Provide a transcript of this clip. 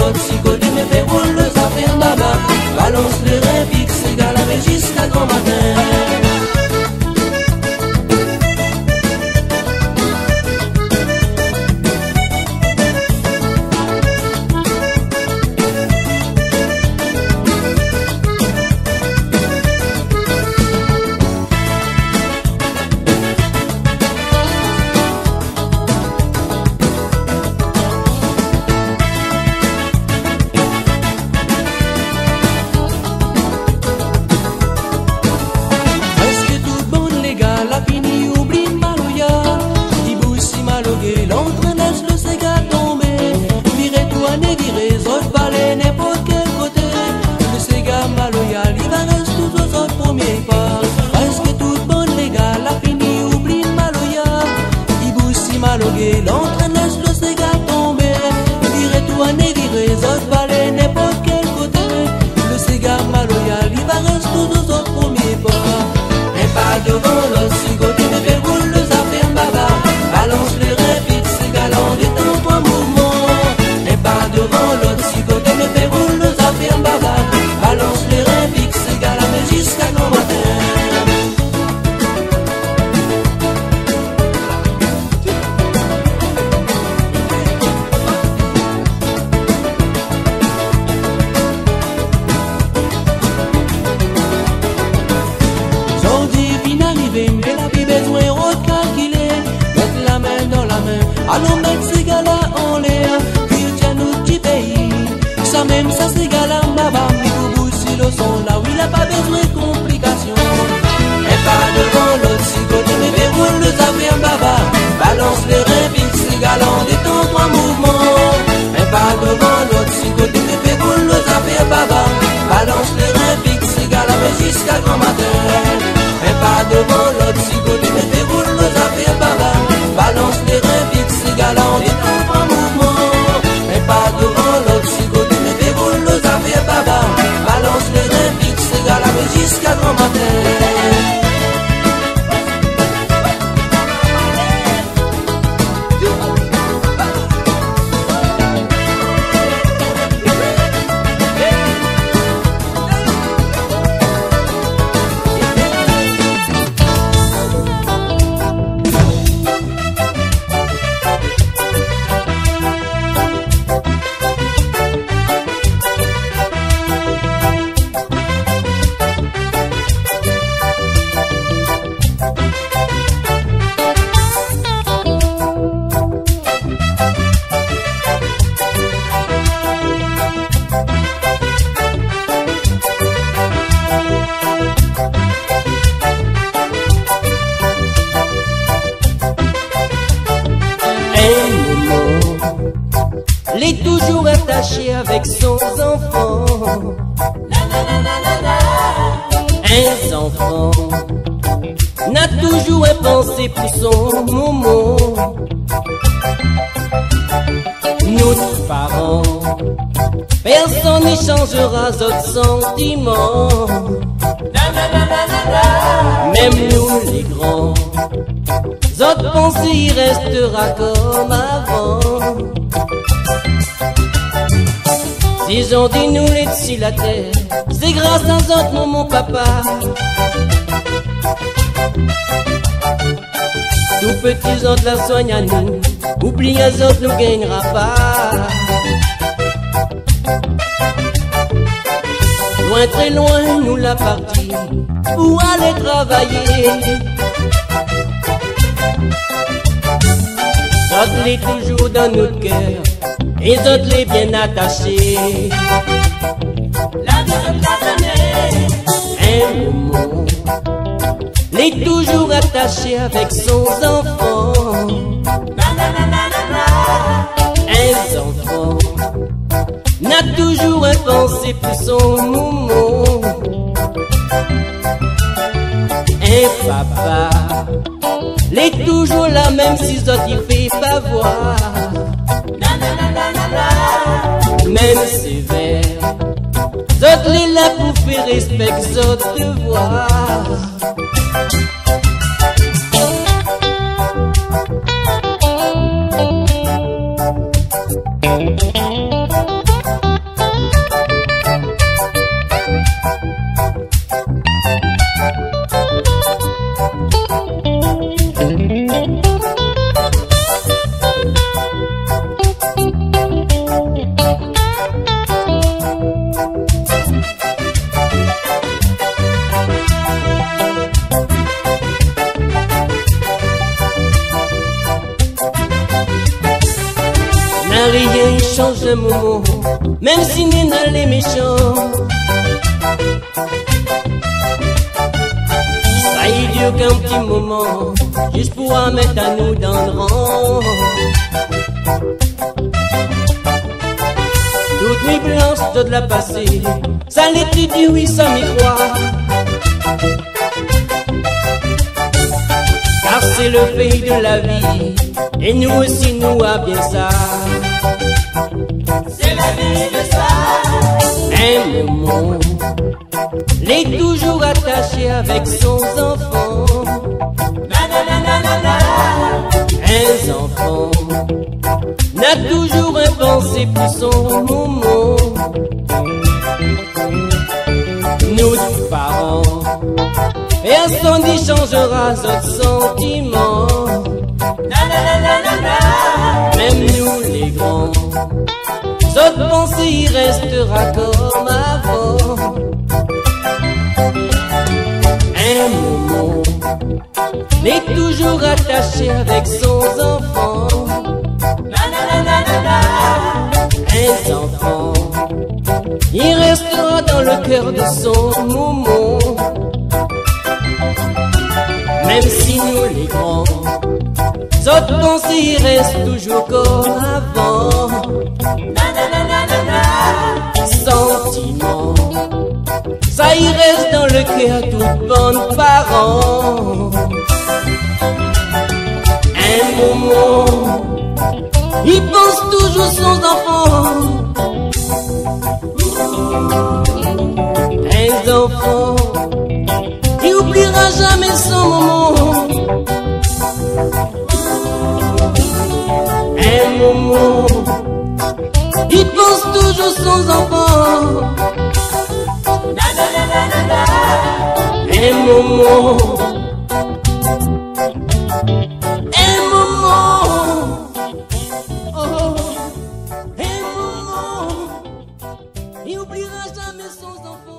l'autre, si côté me fait roule le affaires baba. Balance les reins, fixe égal avec jusqu'à grand matin. L'entraînesse le séga tombé, virez toi né, virez autres balais n'importe quel côté. Le séga maloyal, il va rester tous aux autres premiers pas. Presque toute bonne les gars, la fini oublie maloyal. Il bouge si malogué, l'entraînesse le séga tombé, virez toi né, virez autres balais n'importe quel côté. Le séga maloyal, il va rester tous aux autres premiers pas. Et pas devant l'autre, si côté me fait roule le affaires baba. Balance les rêves, c'est galant, détends toi mouvement. Et pas devant l'autre, si côté me fait roule nos affaires baba. Balance les rêves, c'est galant, mais jusqu'à grand matin. Aujourd'hui, fin arrivé, mais la vie besoin recalculer. Mettre la main dans la main, allons mettre ces gars-là en l'air. Puis tiens notre petit pays, ça même ça ces gars-là baba. Mais vous boussez le son là où il a pas besoin de complications. Et pas devant l'autre, si côté me déroule le affaires baba. Balance les reins, fixe ces gars-là, détends-toi mouvement. Et pas devant l'autre, si côté me déroule le affaires baba. Balance les reins, fixe ces gars-là, mais jusqu'à grand matin. Et pas devant l'autre, si côté me déroule le affaires baba. Balance les reins, fixe ces gars-là, détends-toi mouvement. Et pas devant l'autre, si côté me déroule le affaires baba. Balance les reins, fixe ces gars-là, mais jusqu'à grand matin. L'est toujours attaché avec son enfant. Un enfant n'a toujours un pensée pour son moment. Nous parents, personne n'échangera d'autres sentiments. Même nous les grands, notre pensée restera comme avant. Si on dit nous les dessus la terre, c'est grâce à autres, mon papa. Tout petits autres la soignent à nous, oublie à autres nous gagnera pas. Loin très loin nous la partie, pour aller travailler. Autres les toujours dans notre cœur, et autres les bien attachés. Un moment, les toujours attaché avec son enfant. Un enfant n'a toujours un pensée pour son moment. Un papa l'est toujours là même si autres il fait pas voir. Même sévère, d'autres les là pour faire respect d'autres devoirs. rien change un moment, même si n'est pas les méchants. Ça y dure qu'un petit moment, juste pour mettre à nous dans le rang. Toute nuit blanche, toute la passée, ça l'étudie, oui, ça m'y croit. Car c'est le fait de la vie, et nous aussi nous a bien ça. C'est la vie de ça. Un moment, l'est toujours attaché avec son enfant. Un enfant n'a toujours un pensée pour son moment. Nous parents, personne n'y changera notre sentiment. Même nous les grands, notre pensée y restera comme avant. Un moment n'est toujours attaché avec son enfant. Un enfant, il restera dans le cœur de son moment. Même si nous les grands, notre pensée y reste toujours comme avant. Sentiment, ça y reste dans le cœur tout bon parent. Un moment, il pense toujours son enfant. Un enfant, il oubliera jamais son moment. Un moment, il pense toujours son enfant. Un moment, oh, un moment, il oubliera jamais son enfant.